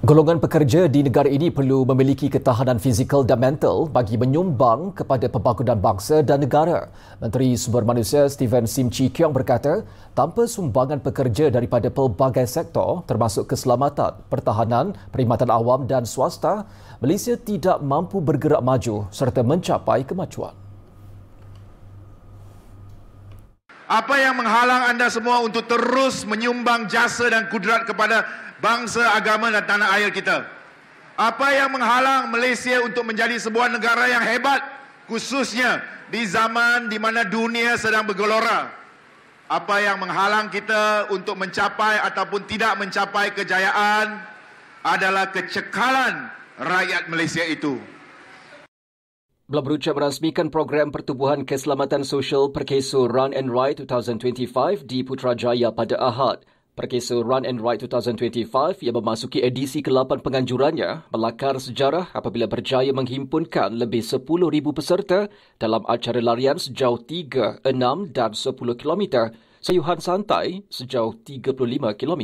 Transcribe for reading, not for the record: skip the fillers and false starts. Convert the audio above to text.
Golongan pekerja di negara ini perlu memiliki ketahanan fizikal dan mental bagi menyumbang kepada pembangunan bangsa dan negara. Menteri Sumber Manusia Steven Sim Chee Kiong berkata, tanpa sumbangan pekerja daripada pelbagai sektor termasuk keselamatan, pertahanan, perkhidmatan awam dan swasta, Malaysia tidak mampu bergerak maju serta mencapai kemajuan. Apa yang menghalang anda semua untuk terus menyumbang jasa dan kudrat kepada bangsa, agama dan tanah air kita? Apa yang menghalang Malaysia untuk menjadi sebuah negara yang hebat, khususnya di zaman di mana dunia sedang bergelora? Apa yang menghalang kita untuk mencapai ataupun tidak mencapai kejayaan adalah kecekalan rakyat Malaysia itu. Beliau berucap merasmikan program Pertubuhan Keselamatan Sosial Perkeso Run and Ride 2025 di Putrajaya pada Ahad. Perkeso Run and Ride 2025 yang memasuki edisi ke-8 penganjurannya melakar sejarah apabila berjaya menghimpunkan lebih 10,000 peserta dalam acara larian sejauh 3, 6 dan 10 km, sayuhan santai sejauh 35 km.